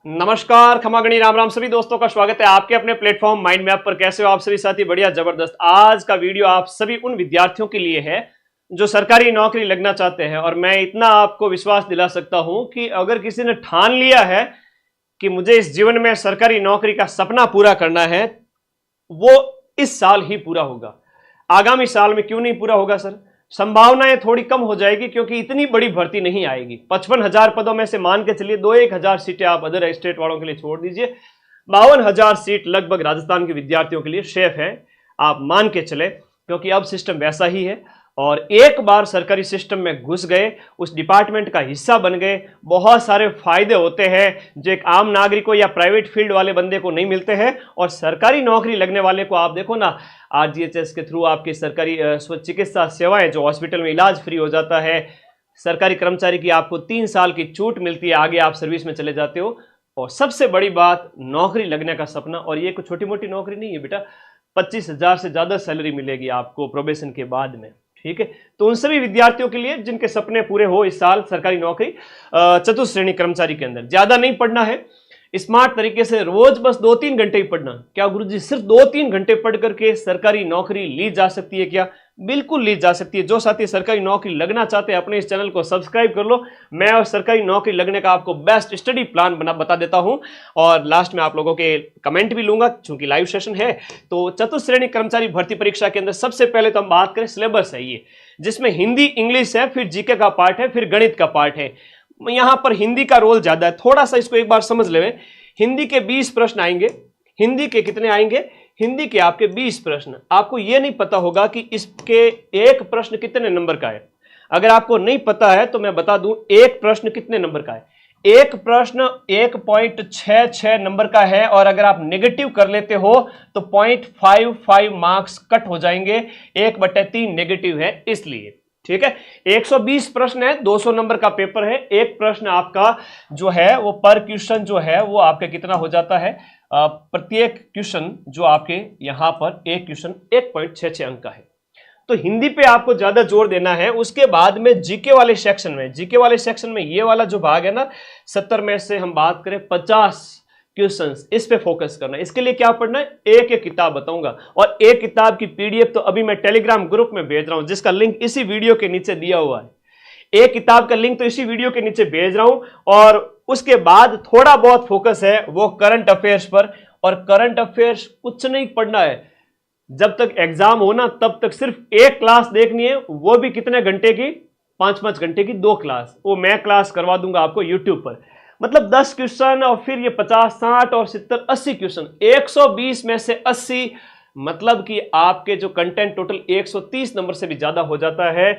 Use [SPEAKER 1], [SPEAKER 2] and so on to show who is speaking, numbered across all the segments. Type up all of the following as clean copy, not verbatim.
[SPEAKER 1] नमस्कार, खमागणी राम राम सभी दोस्तों का स्वागत है आपके अपने प्लेटफॉर्म माइंड मैप पर। कैसे हो आप सभी साथी? बढ़िया, जबरदस्त। आज का वीडियो आप सभी उन विद्यार्थियों के लिए है जो सरकारी नौकरी लगना चाहते हैं। और मैं इतना आपको विश्वास दिला सकता हूं कि अगर किसी ने ठान लिया है कि मुझे इस जीवन में सरकारी नौकरी का सपना पूरा करना है, वो इस साल ही पूरा होगा। आगामी साल में क्यों नहीं पूरा होगा सर? संभावनाएं थोड़ी कम हो जाएगी क्योंकि इतनी बड़ी भर्ती नहीं आएगी। 55,000 पदों में से मान के चलिए 2-1,000 सीटें आप अदर स्टेट वालों के लिए छोड़ दीजिए। 52,000 सीट लगभग राजस्थान के विद्यार्थियों के लिए शेफ है, आप मान के चले, क्योंकि अब सिस्टम वैसा ही है। और एक बार सरकारी सिस्टम में घुस गए, उस डिपार्टमेंट का हिस्सा बन गए, बहुत सारे फायदे होते हैं जो एक आम नागरिक को या प्राइवेट फील्ड वाले बंदे को नहीं मिलते हैं। और सरकारी नौकरी लगने वाले को आप देखो ना, आरजीएचएस के थ्रू आपकी सरकारी चिकित्सा सेवाएं, जो हॉस्पिटल में इलाज फ्री हो जाता है। सरकारी कर्मचारी की आपको 3 साल की छूट मिलती है, आगे आप सर्विस में चले जाते हो। और सबसे बड़ी बात, नौकरी लगने का सपना। और ये कोई छोटी मोटी नौकरी नहीं है बेटा, 25,000 से ज्यादा सैलरी मिलेगी आपको प्रोबेशन के बाद में। ठीक है, तो उन सभी विद्यार्थियों के लिए जिनके सपने पूरे हो इस साल सरकारी नौकरी, चतुर्थ श्रेणी कर्मचारी के अंदर ज्यादा नहीं पढ़ना है, स्मार्ट तरीके से रोज बस 2-3 घंटे ही पढ़ना। क्या गुरुजी सिर्फ 2-3 घंटे पढ़ करके सरकारी नौकरी ली जा सकती है क्या? बिल्कुल ली जा सकती है। जो साथी सरकारी नौकरी लगना चाहते हैं अपने इस चैनल को सब्सक्राइब कर लो। मैं और सरकारी नौकरी लगने का आपको बेस्ट स्टडी प्लान बता देता हूं। और लास्ट में आप लोगों के कमेंट भी लूंगा क्योंकि लाइव सेशन है। तो चतुर्थ श्रेणी कर्मचारी भर्ती परीक्षा के अंदर सबसे पहले तो हम बात करें, सिलेबस है ये, जिसमें हिंदी इंग्लिश है, फिर जीके का पार्ट है, फिर गणित का पार्ट है। यहां पर हिंदी का रोल ज्यादा है, थोड़ा सा इसको एक बार समझ ले। हिंदी के 20 प्रश्न आएंगे। हिंदी के कितने आएंगे? हिंदी के आपके 20 प्रश्न। आपको यह नहीं पता होगा कि इसके एक प्रश्न कितने नंबर का है। अगर आपको नहीं पता है तो मैं बता दूं, एक प्रश्न कितने नंबर का है। एक प्रश्न 1.66 नंबर का है। और अगर आप नेगेटिव कर लेते हो तो 0.55 मार्क्स कट हो जाएंगे। 1/3 नेगेटिव है इसलिए। ठीक है, 120 प्रश्न है, 200 नंबर का पेपर है। एक प्रश्न आपका जो है वो पर क्वेश्चन जो है वो आपका कितना हो जाता है, प्रत्येक क्वेश्चन जो आपके यहां पर एक क्वेश्चन 1.66 अंक का है। तो हिंदी पे आपको ज्यादा जोर देना है। उसके बाद में जीके वाले सेक्शन में ये वाला जो भाग है ना, 70 में से हम बात करें 50 क्वेश्चंस, इस पे फोकस करना है। इसके लिए क्या पढ़ना है, एक एक किताब बताऊंगा। और एक किताब की पीडीएफ तो अभी मैं टेलीग्राम ग्रुप में भेज रहा हूं, जिसका लिंक इसी वीडियो के नीचे दिया हुआ है। एक किताब का लिंक तो इसी वीडियो के नीचे भेज रहा हूं। और उसके बाद थोड़ा बहुत फोकस है वो करंट अफेयर्स पर। और करंट अफेयर्स कुछ नहीं पढ़ना है, जब तक एग्जाम हो ना तब तक सिर्फ एक क्लास देखनी है, वो भी कितने घंटे की, 5-5 घंटे की 2 क्लास। वो मैं क्लास करवा दूंगा आपको यूट्यूब पर। मतलब 10 क्वेश्चन और फिर ये 50, 60 और 70, 80 क्वेश्चन, 120 में से 80, मतलब कि आपके जो कंटेंट टोटल 130 नंबर से भी ज्यादा हो जाता है।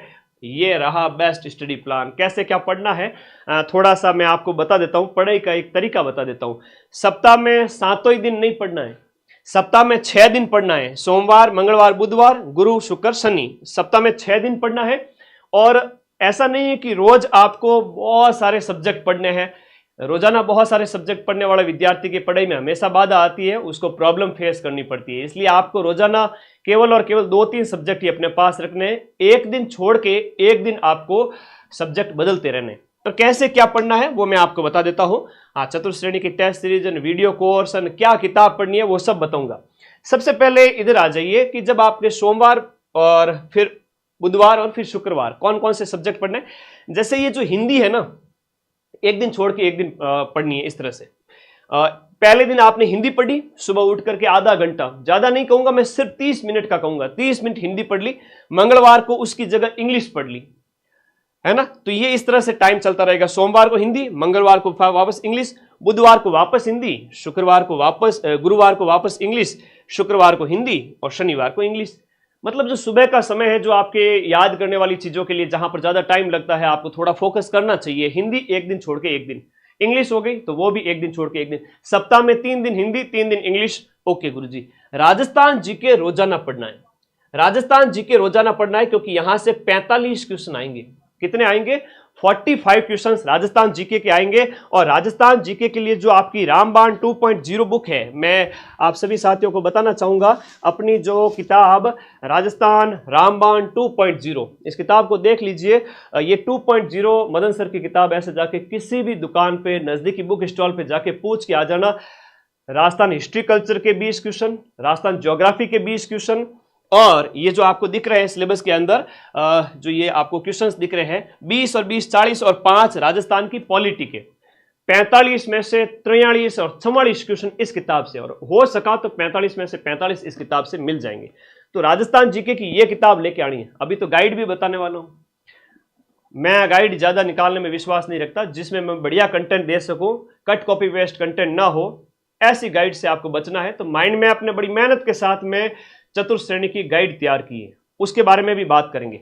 [SPEAKER 1] ये रहा बेस्ट स्टडी प्लान। कैसे क्या पढ़ना है थोड़ा सा मैं आपको बता देता हूं, पढ़ाई का एक तरीका बता देता हूं। सप्ताह में 7 ही दिन नहीं पढ़ना है, सप्ताह में 6 दिन पढ़ना है। सोमवार, मंगलवार, बुधवार, गुरु, शुक्र, शनि, सप्ताह में 6 दिन पढ़ना है। और ऐसा नहीं है कि रोज आपको बहुत सारे सब्जेक्ट पढ़ने हैं। रोजाना बहुत सारे सब्जेक्ट पढ़ने वाले विद्यार्थी की पढ़ाई में हमेशा बाधा आती है, उसको प्रॉब्लम फेस करनी पड़ती है। इसलिए आपको रोजाना केवल और केवल 2-3 सब्जेक्ट ही अपने पास रखने, एक दिन छोड़ के एक दिन आपको सब्जेक्ट बदलते रहने। तो कैसे क्या पढ़ना है वो मैं आपको बता देता हूं। हाँ, चतुर्थ श्रेणी की टेस्ट सीरीज, वीडियो कोर्स, क्या किताब पढ़नी है वो सब बताऊंगा। सबसे पहले इधर आ जाइए कि जब आपके सोमवार और फिर बुधवार और फिर शुक्रवार कौन कौन से सब्जेक्ट पढ़ने। जैसे ये जो हिंदी है ना, एक दिन छोड़ के एक दिन पढ़नी है। इस तरह से पहले दिन आपने हिंदी पढ़ी, सुबह उठ करके आधा घंटा, ज्यादा नहीं कहूंगा मैं, सिर्फ 30 मिनट का कहूंगा, 30 मिनट हिंदी पढ़ ली। मंगलवार को उसकी जगह इंग्लिश पढ़ ली, है ना। तो ये इस तरह से टाइम चलता रहेगा। सोमवार को हिंदी, मंगलवार को वापस इंग्लिश, बुधवार को वापस हिंदी, शुक्रवार को वापस, गुरुवार को वापस इंग्लिश, शुक्रवार को हिंदी और शनिवार को इंग्लिश। मतलब जो सुबह का समय है, जो आपके याद करने वाली चीजों के लिए जहां पर ज्यादा टाइम लगता है, आपको थोड़ा फोकस करना चाहिए। हिंदी एक दिन छोड़ के एक दिन, इंग्लिश हो गई तो वो भी एक दिन छोड़ के एक दिन। सप्ताह में 3 दिन हिंदी, 3 दिन इंग्लिश। ओके गुरुजी। राजस्थान जीके रोजाना पढ़ना है, राजस्थान जीके रोजाना पढ़ना है, क्योंकि यहां से 45 क्वेश्चन आएंगे। कितने आएंगे? 45 क्वेश्चंस राजस्थान जीके के आएंगे। और राजस्थान जीके के लिए जो आपकी रामबाण 2.0 बुक है, मैं आप सभी साथियों को बताना चाहूंगा, अपनी जो किताब राजस्थान रामबाण 2.0, इस किताब को देख लीजिए। ये 2.0 मदन सर की किताब, ऐसे जाके किसी भी दुकान पे, नजदीकी बुक स्टॉल पे जाके पूछ के आ जाना। राजस्थान हिस्ट्री कल्चर के 20 क्वेश्चन, राजस्थान ज्योग्राफी के 20 क्वेश्चन, और ये जो आपको दिख रहे हैं सिलेबस के अंदर जो ये आपको क्वेश्चंस दिख रहे हैं 20 और 20 40 और 5 राजस्थान की पॉलिटी के, 45 में से 43 और 44 क्वेश्चन इस किताब से, और हो सका तो 45 में से 45 इस किताब से मिल जाएंगे। तो राजस्थान जीके की ये किताब लेके आनी है। अभी तो गाइड भी बताने वाला हूं। मैं गाइड ज्यादा निकालने में विश्वास नहीं रखता, जिसमें मैं बढ़िया कंटेंट दे सकूं, कट कॉपी वेस्ट कंटेंट ना हो, ऐसी गाइड से आपको बचना है। तो माइंड मैप ने बड़ी मेहनत के साथ में चतुर्थ श्रेणी की गाइड तैयार की है, उसके बारे में भी बात करेंगे।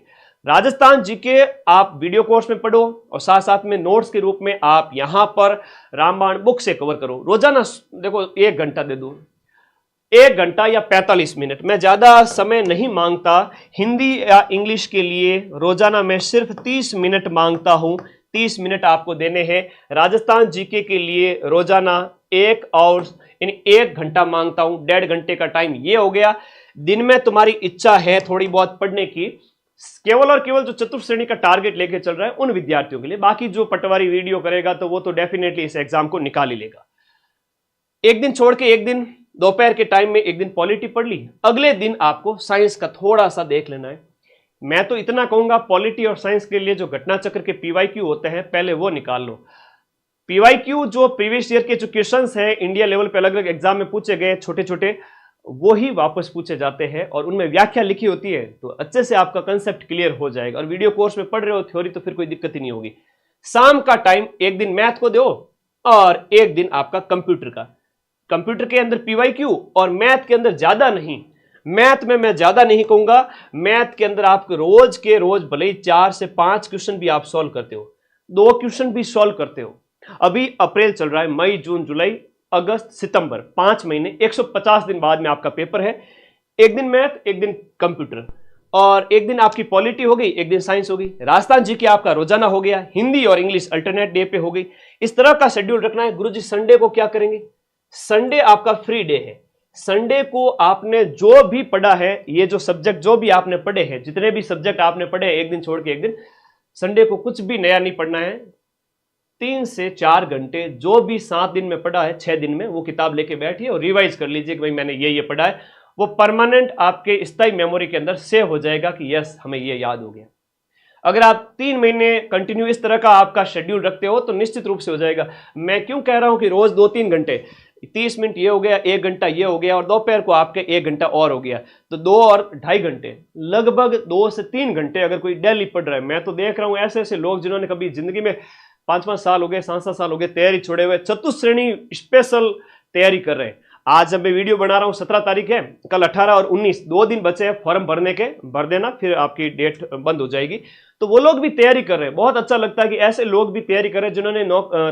[SPEAKER 1] राजस्थान जीके आप वीडियो कोर्स में पढ़ो और साथ साथ में नोट्स के रूप में आप यहां पर रामबाण बुक से कवर करो। रोजाना देखो 1 घंटा दे दो, 1 घंटा या 45 मिनट, मैं ज्यादा समय नहीं मांगता। हिंदी या इंग्लिश के लिए रोजाना मैं सिर्फ 30 मिनट मांगता हूं। 30 मिनट आपको देने हैं। राजस्थान जीके के लिए रोजाना 1 और यानी 1 घंटा मांगता हूं। 1.5 घंटे का टाइम ये हो गया। दिन में तुम्हारी इच्छा है थोड़ी बहुत पढ़ने की, केवल और केवल जो चतुर्थ श्रेणी का टारगेट लेके चल रहा है उन विद्यार्थियों के लिए। बाकी जो पटवारी वीडियो करेगा तो वो तो डेफिनेटली इस एग्जाम को निकाल ही लेगा। एक दिन छोड़ के एक दिन दोपहर के टाइम में एक दिन पॉलिटी पढ़ ली, अगले दिन आपको साइंस का थोड़ा सा देख लेना है। मैं तो इतना कहूंगा, पॉलिटी और साइंस के लिए जो घटना चक्र के पीवाईक्यू होते हैं पहले वो निकाल लो। पीवाईक्यू जो प्रीवियस ईयर के जो क्वेश्चंस हैं इंडिया लेवल पे अलग अलग एग्जाम में पूछे गए छोटे छोटे, वो ही वापस पूछे जाते हैं और उनमें व्याख्या लिखी होती है, तो अच्छे से आपका कंसेप्ट क्लियर हो जाएगा। और वीडियो कोर्स में पढ़ रहे हो थ्योरी तो फिर कोई दिक्कत ही नहीं होगी। शाम का टाइम एक दिन मैथ को दो और एक दिन आपका कंप्यूटर का। कंप्यूटर के अंदर पीवाईक्यू और मैथ के अंदर ज्यादा नहीं, मैथ में मैं ज्यादा नहीं कहूंगा, मैथ के अंदर आपको रोज के रोज भले ही 4 से 5 क्वेश्चन भी आप सॉल्व करते हो, 2 क्वेश्चन भी सॉल्व करते हो। अभी अप्रैल चल रहा है, मई जून जुलाई अगस्त सितंबर, 5 महीने, 150 दिन बाद में आपका पेपर है। एक दिन मैथ, एक दिन कंप्यूटर, और एक दिन आपकी पॉलिटी हो गई, एक दिन साइंस हो गई। राजस्थान जी के आपका रोजाना हो गया, हिंदी और इंग्लिश अल्टरनेट डे पे हो गई। इस तरह का शेड्यूल रखना है। गुरुजी संडे को क्या करेंगे? संडे आपका फ्री डे है। संडे को आपने जो भी पढ़ा है, ये जो सब्जेक्ट जो भी आपने पढ़े हैं, जितने भी सब्जेक्ट आपने पढ़े हैं, एक दिन छोड़ के एक दिन, संडे को कुछ भी नया नहीं पढ़ना है। 3 से 4 घंटे जो भी 7 दिन में पढ़ा है, 6 दिन में वो किताब लेके बैठिए और रिवाइज कर लीजिए कि भाई मैंने ये पढ़ा है। वो परमानेंट आपके स्थायी मेमोरी के अंदर सेव हो जाएगा कि यस हमें ये याद हो गया। अगर आप 3 महीने कंटिन्यू इस तरह का आपका शेड्यूल रखते हो तो निश्चित रूप से हो जाएगा। मैं क्यों कह रहा हूं कि रोज 2-3 घंटे, 30 मिनट ये हो गया, 1 घंटा ये हो गया और दोपहर को आपके 1 घंटा और हो गया, तो 2 और 2.5 घंटे, लगभग 2 से 3 घंटे अगर कोई डेली पढ़ रहा है। मैं तो देख रहा हूं ऐसे ऐसे लोग जिन्होंने कभी जिंदगी में 5-5 साल हो गए, 7-7 साल हो गए तैयारी छोड़े हुए, चतुर्थ श्रेणी स्पेशल तैयारी कर रहे हैं। आज जब मैं वीडियो बना रहा हूं 17 तारीख है, कल 18 और 19 2 दिन बचे हैं फॉर्म भरने के, भर देना फिर आपकी डेट बंद हो जाएगी। तो वो लोग भी तैयारी कर रहे हैं। बहुत अच्छा लगता है कि ऐसे लोग भी तैयारी कर रहे हैं जिन्होंने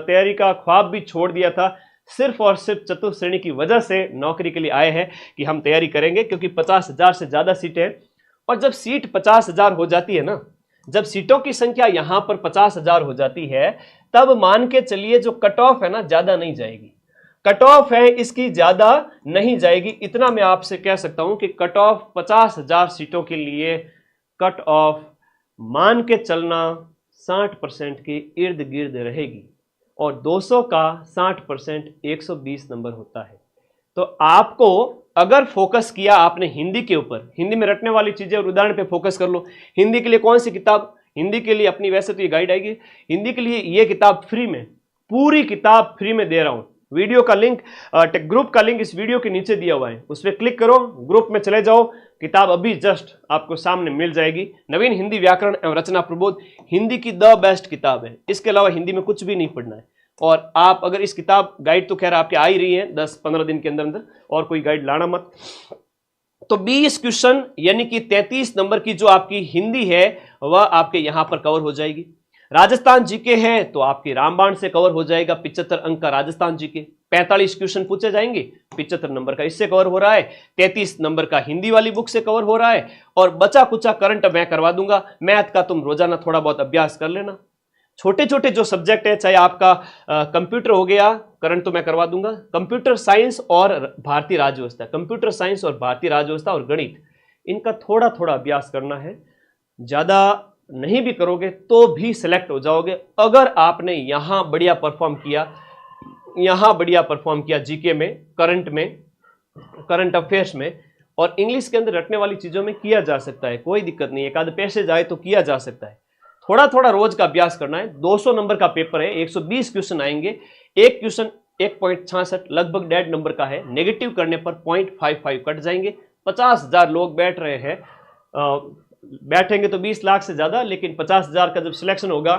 [SPEAKER 1] तैयारी का ख्वाब भी छोड़ दिया था, सिर्फ और सिर्फ चतुर्थ श्रेणी की वजह से नौकरी के लिए आए हैं कि हम तैयारी करेंगे, क्योंकि 50,000 से ज्यादा सीटें हैं। और जब सीट 50,000 हो जाती है ना, जब सीटों की संख्या यहां पर 50,000 हो जाती है, तब मान के चलिए जो कट ऑफ है ना, ज्यादा नहीं जाएगी। कट ऑफ है इसकी ज्यादा नहीं जाएगी। इतना मैं आपसे कह सकता हूं कि कट ऑफ 50,000 सीटों के लिए कट ऑफ मान के चलना 60% के इर्द गिर्द रहेगी, और 200 का 60% 120 नंबर होता है। तो आपको अगर फोकस किया आपने हिंदी के ऊपर, हिंदी में रटने वाली चीजें और उदाहरण पे फोकस कर लो। हिंदी के लिए कौन सी किताब? हिंदी के लिए अपनी, वैसे तो ये गाइड आएगी, हिंदी के लिए ये किताब फ्री में, पूरी किताब फ्री में दे रहा हूं। वीडियो का लिंक, ग्रुप का लिंक इस वीडियो के नीचे दिया हुआ है, उस पर क्लिक करो, ग्रुप में चले जाओ, किताब अभी जस्ट आपको सामने मिल जाएगी। नवीन हिंदी व्याकरण एवं रचना प्रबोध हिंदी की द बेस्ट किताब है। इसके अलावा हिंदी में कुछ भी नहीं पढ़ना है। और आप अगर इस किताब, गाइड तो खैर आपके आ ही रही है 10-15 दिन के अंदर अंदर, और कोई गाइड लाना मत। तो 20 क्वेश्चन यानी कि 33 नंबर की जो आपकी हिंदी है वह आपके यहां पर कवर हो जाएगी। राजस्थान जीके है तो आपकी रामबाण से कवर हो जाएगा 75 अंक का राजस्थान जीके। 45 क्वेश्चन पूछे जाएंगे, 75 नंबर का इससे कवर हो रहा है। 33 नंबर का हिंदी वाली बुक से कवर हो रहा है, और बचा कुचा करंट मैं करवा दूंगा। मैथ का तुम रोजाना थोड़ा बहुत अभ्यास कर लेना। छोटे छोटे जो सब्जेक्ट है, चाहे आपका कंप्यूटर हो गया, करंट तो मैं करवा दूंगा, कंप्यूटर साइंस और भारतीय राज्य व्यवस्था, कंप्यूटर साइंस और भारतीय राज्य व्यवस्था और गणित, इनका थोड़ा थोड़ा अभ्यास करना है। ज़्यादा नहीं भी करोगे तो भी सिलेक्ट हो जाओगे अगर आपने यहाँ बढ़िया परफॉर्म किया, यहाँ बढ़िया परफॉर्म किया जीके में, करंट अफेयर्स में, और इंग्लिश के अंदर रटने वाली चीज़ों में किया जा सकता है, कोई दिक्कत नहीं है। एक आध पैसे जाए तो किया जा सकता है। थोड़ा थोड़ा रोज का अभ्यास करना है। 200 नंबर का पेपर है, 120 क्वेश्चन आएंगे। एक क्वेश्चन 1.66 लगभग डेढ़ नंबर का है। नेगेटिव करने पर 0.55 कट जाएंगे। 50,000 लोग बैठ रहे हैं, बैठेंगे तो 20 लाख से ज्यादा, लेकिन 50,000 का जब सिलेक्शन होगा,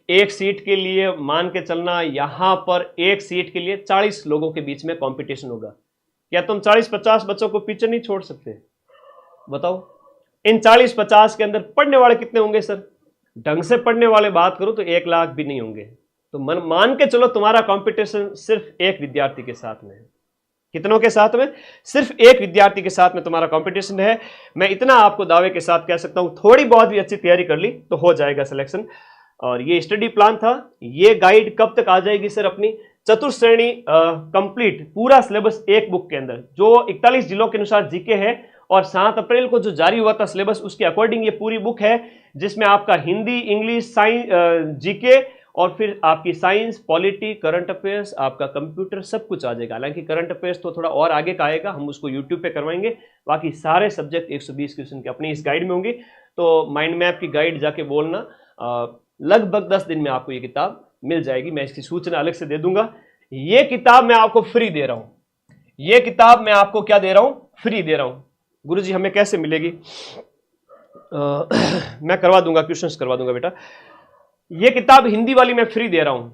[SPEAKER 1] एक सीट के लिए मान के चलना, यहां पर एक सीट के लिए 40 लोगों के बीच में कंपटीशन होगा। क्या तुम 40-50 बच्चों को पीछे नहीं छोड़ सकते? बताओ, इन 40-50 के अंदर पढ़ने वाले कितने होंगे सर? ढंग से पढ़ने वाले बात करूं तो 1 लाख भी नहीं होंगे। तो मान के चलो तुम्हारा कंपटीशन सिर्फ एक विद्यार्थी के साथ में है। कितनों के साथ में? सिर्फ एक विद्यार्थी के साथ में तुम्हारा कंपटीशन है। मैं इतना आपको दावे के साथ कह सकता हूं, थोड़ी बहुत भी अच्छी तैयारी कर ली तो हो जाएगा सिलेक्शन। और ये स्टडी प्लान था। ये गाइड कब तक आ जाएगी सर? अपनी चतुर्थ श्रेणी कंप्लीट पूरा सिलेबस एक बुक के अंदर, जो 41 जिलों के अनुसार जीके है, और 7 अप्रैल को जो जारी हुआ था सिलेबस, उसके अकॉर्डिंग ये पूरी बुक है, जिसमें आपका हिंदी, इंग्लिश, साइंस, जीके, और फिर आपकी साइंस, पॉलिटी, करंट अफेयर्स, आपका कंप्यूटर, सब कुछ आ जाएगा। हालांकि करंट अफेयर्स तो थोड़ा और आगे का आएगा, हम उसको यूट्यूब पे करवाएंगे। बाकी सारे सब्जेक्ट 120 क्वेश्चन के अपनी इस गाइड में होंगे। तो माइंड मैप की गाइड जाके बोलना, लगभग 10 दिन में आपको ये किताब मिल जाएगी। मैं इसकी सूचना अलग से दे दूंगा। ये किताब मैं आपको फ्री दे रहा हूं। ये किताब मैं आपको क्या दे रहा हूं? फ्री दे रहा हूं। गुरुजी हमें कैसे मिलेगी? मैं करवा दूंगा, क्वेश्चंस करवा दूंगा बेटा। ये किताब हिंदी वाली मैं फ्री दे रहा हूं।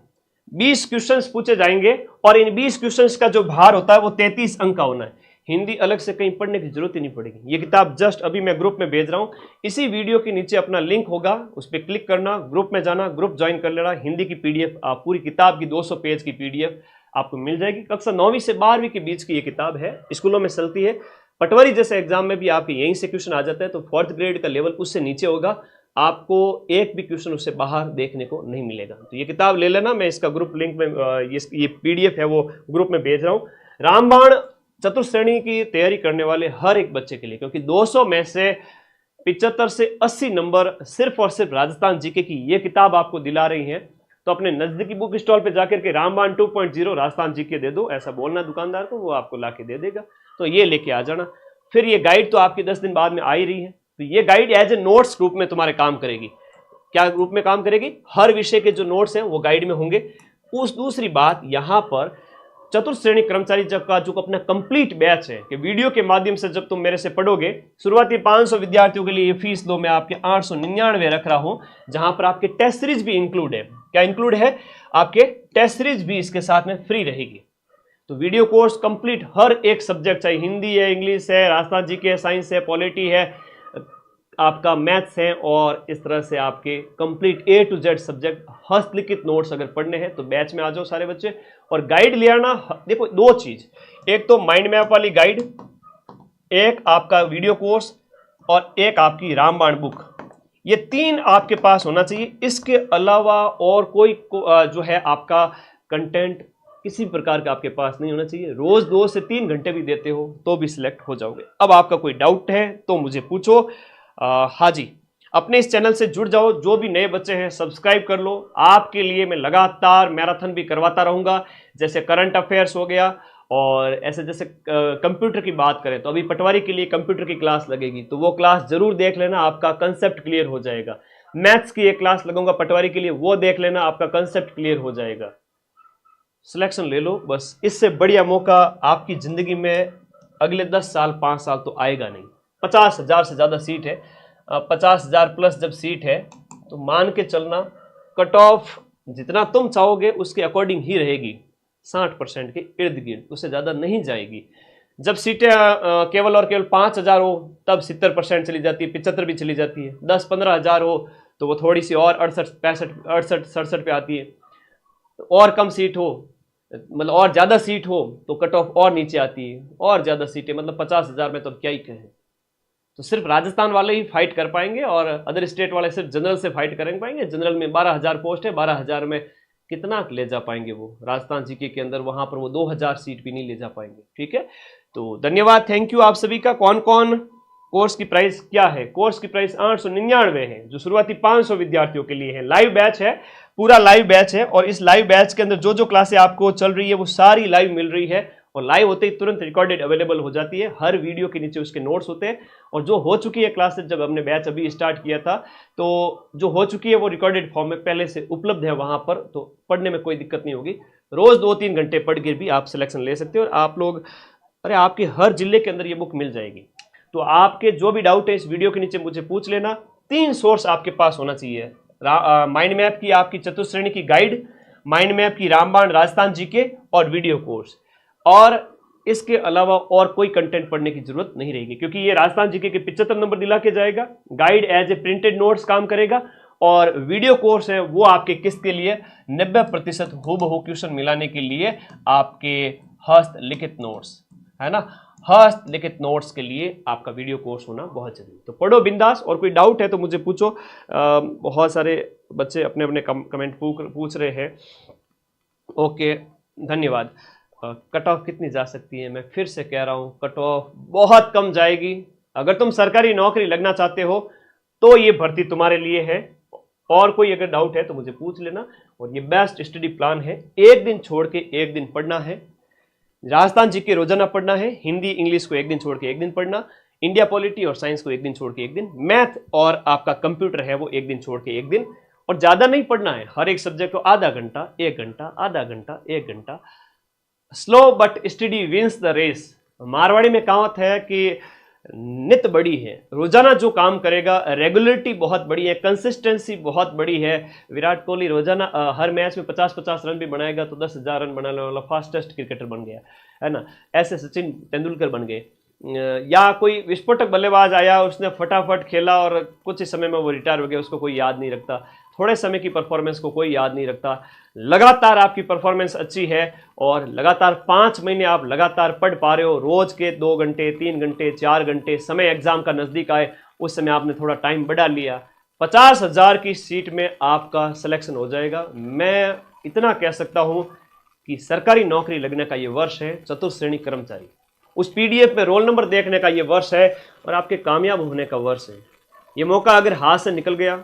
[SPEAKER 1] 20 क्वेश्चंस पूछे जाएंगे, और इन 20 क्वेश्चंस का जो भार होता है वो 33 अंक का होना है। हिंदी अलग से कहीं पढ़ने की जरूरत ही नहीं पड़ेगी। ये किताब जस्ट अभी मैं ग्रुप में भेज रहा हूं। इसी वीडियो के नीचे अपना लिंक होगा, उस पर क्लिक करना, ग्रुप में जाना, ग्रुप ज्वाइन कर लेना। हिंदी की पीडीएफ, पूरी किताब की 200 पेज की पीडीएफ आपको मिल जाएगी। कक्षा 9वीं से 12वीं के बीच की ये किताब है, स्कूलों में चलती है। पटवारी जैसे एग्जाम में भी आपके यहीं से क्वेश्चन आ जाता है, तो 4th ग्रेड का लेवल उससे नीचे होगा, आपको एक भी क्वेश्चन उससे बाहर देखने को नहीं मिलेगा। तो ये किताब ले लेना। मैं इसका ग्रुप लिंक में, ये पीडीएफ है वो ग्रुप में भेज रहा हूँ। रामबाण चतुर्थ श्रेणी की तैयारी करने वाले हर एक बच्चे के लिए, क्योंकि 200 में से 75 से 80 नंबर सिर्फ और सिर्फ राजस्थान जीके की ये किताब आपको दिला रही है। तो अपने नजदीकी बुक स्टॉल पे जाकर के रामबाण 2.0 राजस्थान जीके दे दो, ऐसा बोलना दुकानदार को, वो आपको ला के दे देगा। तो ये लेके आ जाना। फिर ये गाइड तो आपकी 10 दिन बाद में आ ही रही है। तो ये गाइड एज ए नोट्स रूप में तुम्हारे काम करेगी। क्या रूप में काम करेगी? हर विषय के जो नोट्स हैं वो गाइड में होंगे। उस दूसरी बात, यहाँ पर चतुर्थ श्रेणी कर्मचारी जब का जो अपना कंप्लीट बैच है, कि वीडियो के माध्यम से जब तुम मेरे से पढ़ोगे, शुरुआती 500 विद्यार्थियों के लिए ये फीस दो, मैं आपके 899 रख रहा हूं, जहां पर आपके टेस्ट सीरीज भी इंक्लूड है। क्या इंक्लूड है? आपके टेस्ट सीरीज भी इसके साथ में फ्री रहेगी। तो वीडियो कोर्स कंप्लीट हर एक सब्जेक्ट, चाहे हिंदी है, इंग्लिश है, राजस्थान जीके है, साइंस है, पॉलिटी है, आपका मैथ्स है, और इस तरह से आपके complete A to Z subject, हस्तलिखित नोट्स अगर पढ़ने हैं तो बैच में आ जाओ सारे बच्चे। और गाइड ले आना। देखो, 2 चीज, एक तो माइंड मैप वाली गाइड, एक आपका वीडियो कोर्स, और एक आपकी रामबाण बुक। ये 3 आपके पास होना चाहिए। इसके अलावा और कोई जो है आपका कंटेंट किसी प्रकार का आपके पास नहीं होना चाहिए। रोज 2 से 3 घंटे भी देते हो तो भी सिलेक्ट हो जाओगे। अब आपका कोई डाउट है तो मुझे पूछो। हाँ जी, अपने इस चैनल से जुड़ जाओ। जो भी नए बच्चे हैं सब्सक्राइब कर लो। आपके लिए मैं लगातार मैराथन भी करवाता रहूंगा, जैसे करंट अफेयर्स हो गया, और ऐसे जैसे कंप्यूटर की बात करें तो अभी पटवारी के लिए कंप्यूटर की क्लास लगेगी, तो वो क्लास जरूर देख लेना, आपका कंसेप्ट क्लियर हो जाएगा। मैथ्स की एक क्लास लगूंगा पटवारी के लिए, वो देख लेना, आपका कंसेप्ट क्लियर हो जाएगा। सिलेक्शन ले लो बस। इससे बढ़िया मौका आपकी जिंदगी में अगले 10 साल 5 साल तो आएगा नहीं। 50,000 से ज्यादा सीट है, 50,000 प्लस जब सीट है तो मान के चलना, कट ऑफ जितना तुम चाहोगे उसके अकॉर्डिंग ही रहेगी, 60% के इर्द गिर्द, उससे ज्यादा नहीं जाएगी। जब सीटें केवल और केवल 5,000 हो तब 70% चली जाती है, 75 भी चली जाती है। 10-15 हज़ार हो तो वो थोड़ी सी और 68-67 पे आती है। और कम सीट हो, मतलब और ज्यादा सीट हो तो कट ऑफ और नीचे आती है, और ज्यादा सीटें मतलब 50,000 में तो क्या ही कहें। तो सिर्फ राजस्थान वाले ही फाइट कर पाएंगे और अदर स्टेट वाले सिर्फ जनरल से फाइट कर पाएंगे। जनरल में 12,000 पोस्ट है, 12,000 में कितना ले जा पाएंगे वो राजस्थान जीके के अंदर, वहां पर वो 2,000 सीट भी नहीं ले जा पाएंगे। ठीक है, तो धन्यवाद, थैंक यू आप सभी का। कौन कौन कोर्स की प्राइस क्या है? कोर्स की प्राइस 899 है, जो शुरुआती 500 विद्यार्थियों के लिए है। लाइव बैच है, पूरा लाइव बैच है, और इस लाइव बैच के अंदर जो जो क्लासें आपको चल रही है वो सारी लाइव मिल रही है, और लाइव होते ही तुरंत रिकॉर्डेड अवेलेबल हो जाती है। हर वीडियो के नीचे उसके नोट्स होते हैं, और जो हो चुकी है क्लासेस, जब हमने बैच अभी स्टार्ट किया था तो जो हो चुकी है वो रिकॉर्डेड फॉर्म में पहले से उपलब्ध है वहां पर, तो पढ़ने में कोई दिक्कत नहीं होगी। रोज 2-3 घंटे पढ़ के भी आप सिलेक्शन ले सकते हो। और आप लोग, अरे आपके हर जिले के अंदर ये बुक मिल जाएगी। तो आपके जो भी डाउट है इस वीडियो के नीचे मुझे पूछ लेना। 3 सोर्स आपके पास होना चाहिए, माइंड मैप की आपकी चतुश्रेणी की गाइड, माइंड मैप की रामबाण राजस्थान जीके, और वीडियो कोर्स। और इसके अलावा और कोई कंटेंट पढ़ने की जरूरत नहीं रहेगी, क्योंकि ये राजस्थान जीके के 75 नंबर दिला के जाएगा। Guide as a printed notes काम करेगा, और वीडियो कोर्स है वो आपके किसके लिए? 90% हूबहू क्वेश्चन मिलाने के लिए, आपके हस्तलिखित नोट्स, है ना, हस्तलिखित नोट्स के लिए आपका वीडियो कोर्स होना बहुत जरूरी। तो पढ़ो बिंदास, और कोई डाउट है तो मुझे पूछो। बहुत सारे बच्चे अपने अपने कमेंट पूछ रहे हैं। ओके, धन्यवाद। कट ऑफ कितनी जा सकती है? मैं फिर से कह रहा हूं, कट ऑफ बहुत कम जाएगी। अगर तुम सरकारी नौकरी लगना चाहते हो तो ये भर्ती तुम्हारे लिए है। और कोई अगर डाउट है तो मुझे पूछ लेना। और ये बेस्ट स्टडी प्लान है, एक दिन छोड़ के एक दिन पढ़ना है। राजस्थान जीके रोजाना पढ़ना है, हिंदी इंग्लिश को एक दिन छोड़ के एक दिन पढ़ना, इंडिया पॉलिटी और साइंस को एक दिन छोड़ के एक दिन, मैथ और आपका कंप्यूटर है वो एक दिन छोड़ के एक दिन। और ज्यादा नहीं पढ़ना है, हर एक सब्जेक्ट को आधा घंटा, 1 घंटा, आधा घंटा, 1 घंटा। Slow but study wins the race. Marwari में कहावत है कि नित बड़ी है, रोजाना जो काम करेगा, रेगुलरिटी बहुत बड़ी है, कंसिस्टेंसी बहुत बड़ी है। विराट कोहली रोजाना हर मैच में 50-50 रन भी बनाएगा तो 10,000 रन बनाने वाला फास्टेस्ट क्रिकेटर बन गया, है ना। ऐसे सचिन तेंदुलकर बन गए। या कोई विस्फोटक बल्लेबाज आया, उसने फटाफट खेला और कुछ ही समय में वो रिटायर हो गया, उसको कोई याद नहीं रखता। थोड़े समय की परफॉर्मेंस को कोई याद नहीं रखता। लगातार आपकी परफॉर्मेंस अच्छी है और लगातार 5 महीने आप लगातार पढ़ पा रहे हो, रोज के 2 घंटे, 3 घंटे, 4 घंटे, समय एग्जाम का नजदीक आए उस समय आपने थोड़ा टाइम बढ़ा लिया, 50,000 की सीट में आपका सिलेक्शन हो जाएगा। मैं इतना कह सकता हूं कि सरकारी नौकरी लगने का ये वर्ष है, चतुश्रेणी कर्मचारी, उस पीडीएफ में रोल नंबर देखने का ये वर्ष है, और आपके कामयाब होने का वर्ष है। ये मौका अगर हाथ से निकल गया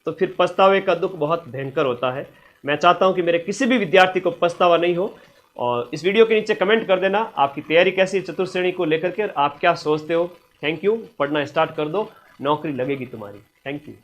[SPEAKER 1] तो फिर पछतावे का दुख बहुत भयंकर होता है। मैं चाहता हूं कि मेरे किसी भी विद्यार्थी को पछतावा नहीं हो। और इस वीडियो के नीचे कमेंट कर देना आपकी तैयारी कैसी है चतुर्श्रेणी को लेकर के, आप क्या सोचते हो। थैंक यू, पढ़ना स्टार्ट कर दो, नौकरी लगेगी तुम्हारी। Thank you.